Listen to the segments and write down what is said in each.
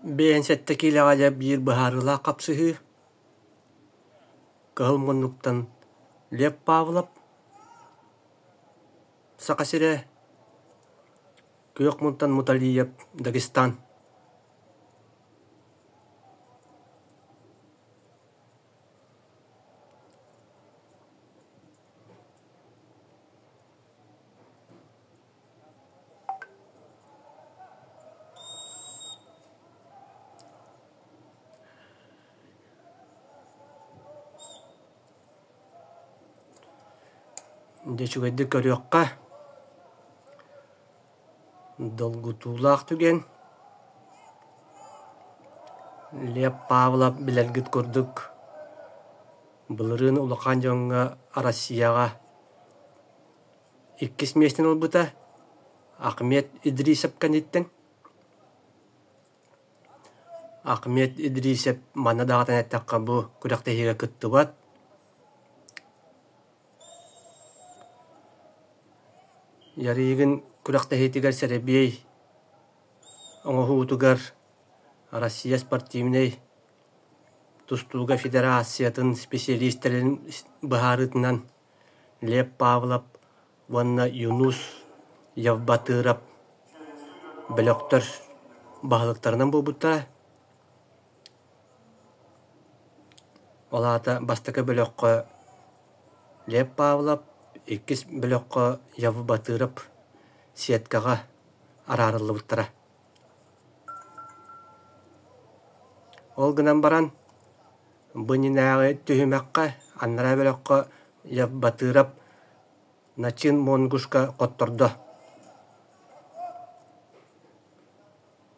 Бэйэн сэттэ биир быһаарылаах хапсыһыы, кыһыл муннуктан Лев Павлов саха сирэ, күөх мунтан Муталиев, Дагестан. Дечугэдди көрүөхха долгутуулаах түген Лев Павлов билэргит курдук былырыын улахан жоңга Россияга 2 местен олбута Ахмет Идрисов каниттен. Ахмет Идрисов мана дагатан эттакка бу күрәктәһиге кыттыбат. Ярыйгын күрәктәһитигер сәребей оңоһуутугар Россия спортивный тустууга федерациятын специалисттерин быһаарытынан Лев Павлов, Ванна Юнус Явбатыров бөлөктөр баһылыктарынан булбуттара. Олата бастакы бөлөккө Лев Павлов, 2 бөлөккө Явбатыров сеткага араарылыбыттара. Ол гынан баран бынинаагы түһүмэкка аннара бөлөккө Явбатыров начин монгушка коттордо.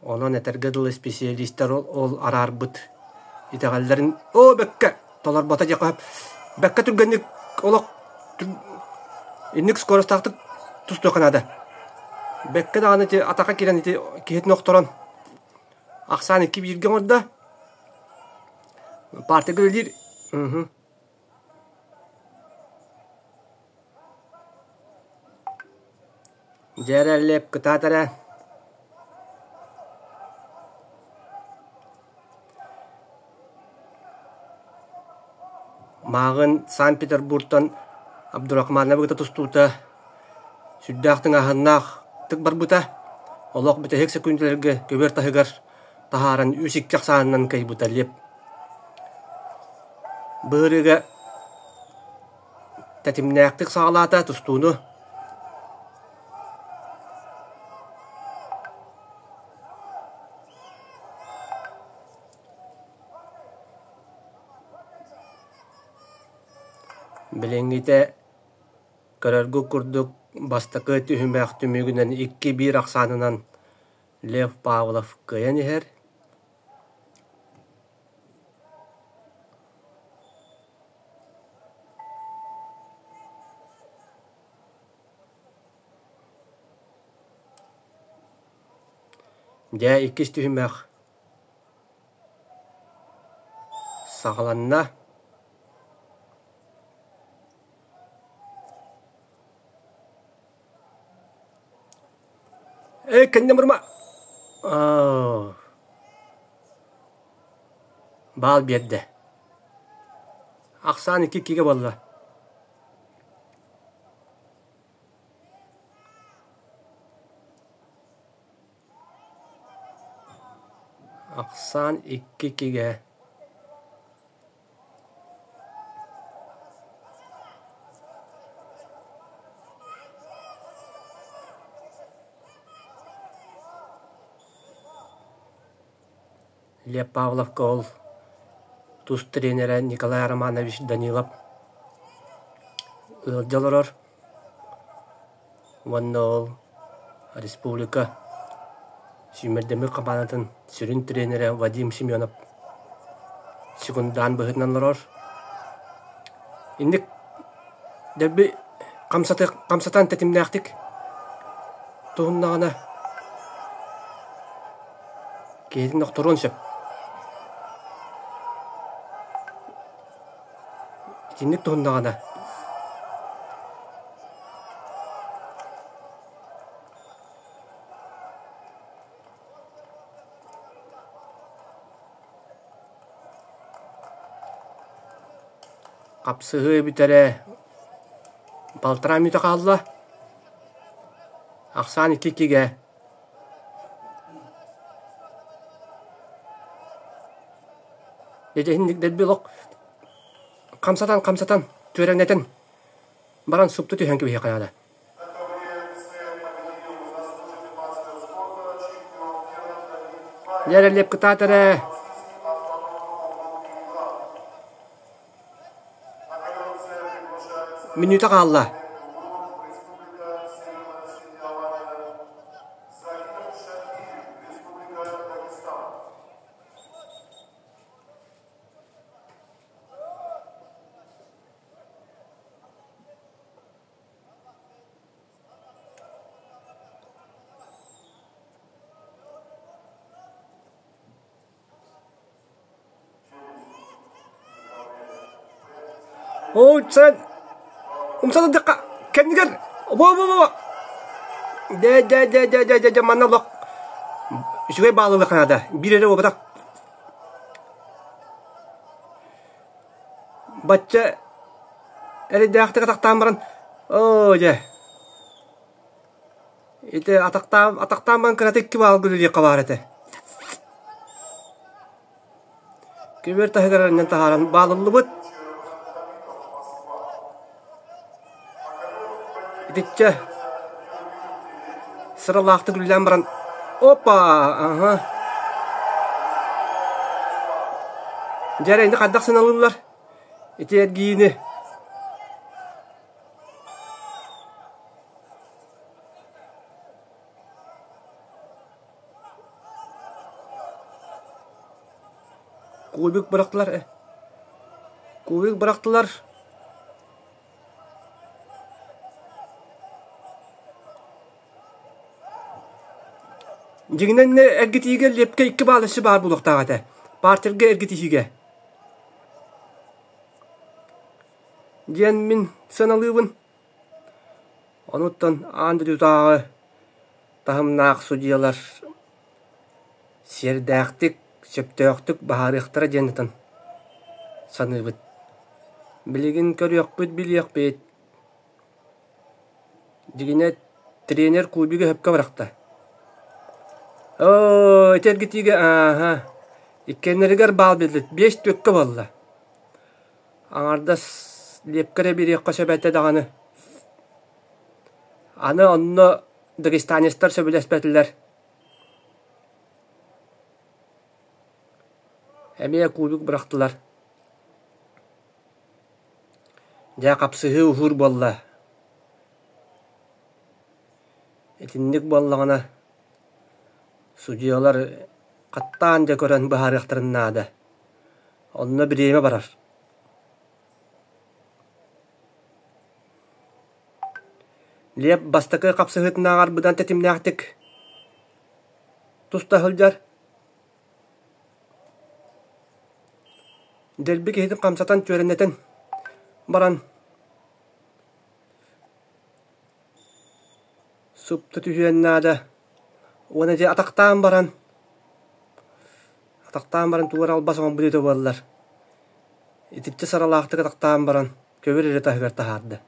Онон этергедыл специалисттер ол араарбыт итагалларын о бекке толар бота жакап бекке түргенник олок инник скоростактык тусту канада. Бекке даганы атака кирен киһитин окторон аксан 2 бирген орда партигылдир Жерелеп кытатара Мағын Санкт-Петербургтан Абдурахмановыгыта тустуута сүддäхтиң аһыннаах тык барбыта. Олох бите хек секундалерге көбөр таһыгар тахаран үсиккек сааннан кайбыта Лев. Бырыга татимнээктик саалаата тустууну Билеңите көрөргү курдук бастакы түһүмээх түмүгүнэн 2-1 аксаанынан Лев Павлов кыйан иһэр. Дэ 2 түһүмээх сагаланна кэннэ мурма баал биэрдэ аксаан 2-2 болла. Аксаан 2-2. Лев Павлов гол. Тус тренера Николай Романович Данилов ылдаларар. 1-0 республика Сүймердемир командатын сүрүн тренера Вадим Семенов секундан быһытнанларар. Инник дебби камсатан тетимнээхтик туһуннагана кейдин окторун сөп. Инник туһуннагана Kapsığı bitere baltıra mütekallı. Aksan ikikige. Yejehindik delbilok. Kamsatan töreneten. Baran suptu tühen gibi hikayada. Yerelip kıtatere. Minuta kaldı. sen umsana dikkat kendiler baba de mana bak şuraya bağlı kanada bir yere bırak baca ele akta ataktan baran je itu ataktan ban kreatif ki bağlı diye kabarete kiber tahgaran nantaharan bağlı but Ditçe sıralaktı güllen baran opa aha jere indi kaddak sınalırlar iti giyini kubik bıraktılar Jignen ergitiga lepke iki balışı var buluktağa. Partilge ergitiga. Diyen min sanalıvın. Onuttan andı tutağı. Tahımnaq sudiyalar. Serdaqtik, söptöqtük baharıqtıra jenitin. Sanıvıt. Biligin körüqbüt biliyaqbet. Jigine trener kubiga hepka bıraktı. Tergitiga aha. İkkeneriger bal bildi. 5 tökkü bolla. Anarda lepkere bir yakka söbette dağını. Anı onu Dağistanistler söbülespetiler. Hemeye kubik bıraktılar. Ja kapsığı uhur bolla. Etinlik bollağına Sudiyalar kattanca kören baharıqtırın nada. Onunla bireyime barar. Lep bastakı kapsıhıtın ağar budan tetimnaqtik. Tusta hılcar. Delbik ehidin kamsatan çöreneten baran. Supta tühüyen nada. Ona je ataktan baran tuvar albas on bulito bollar. Itipçe saralaqtık ataktan baran köbür ere tahgar tahardı.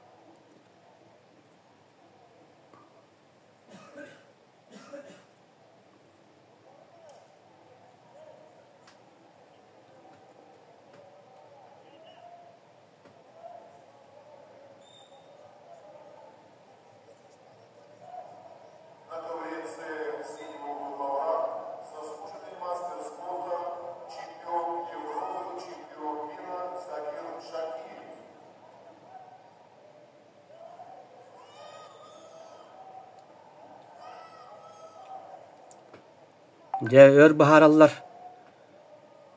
Je ör baharallar.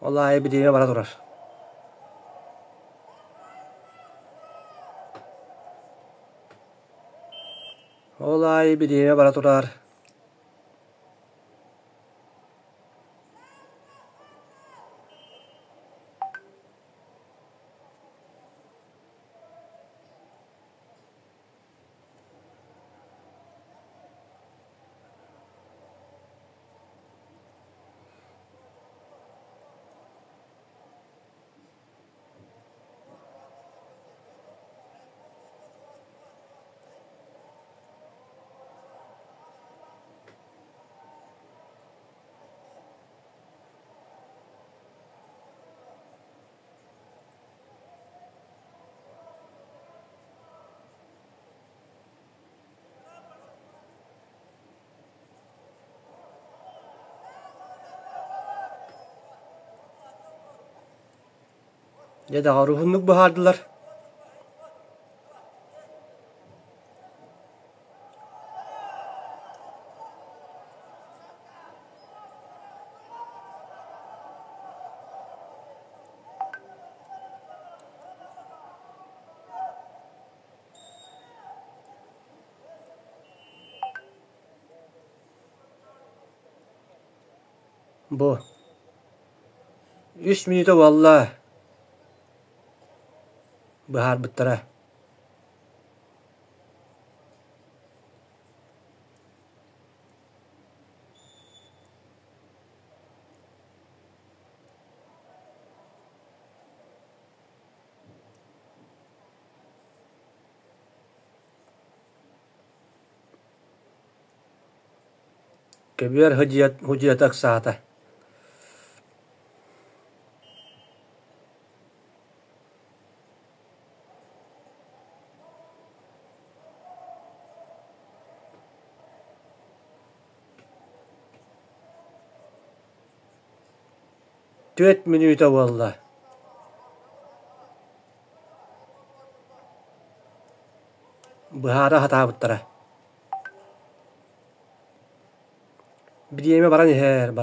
Vallahi bir diye bara durar. Vallahi bir diye bara durar. Дедаға рухуннук бахардылар. Bu 3 minuta valla bahar bittara. Kebiar hujiyat aksata. Dört minuta valla. Bahara hata bittara. Birime baran her.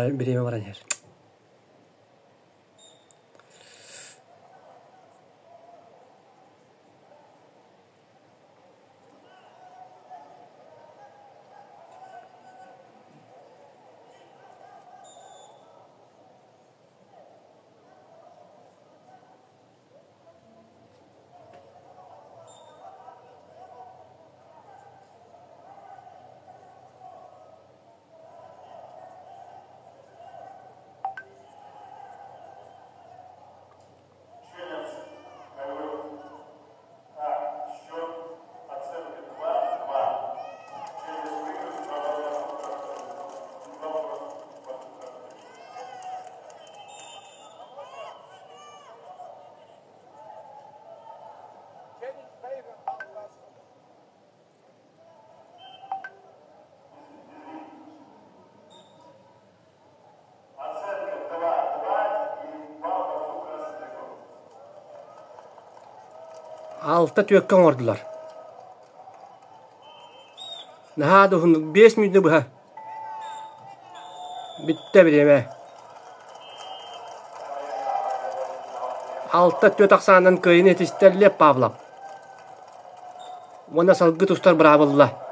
Altta tüyekkan ordular. Nahada hunduk 5 minuta buha. Bitte birime. Altta tüy taksandan köyün etişterlep Pavlov. Ona salgı tuştar bravullah.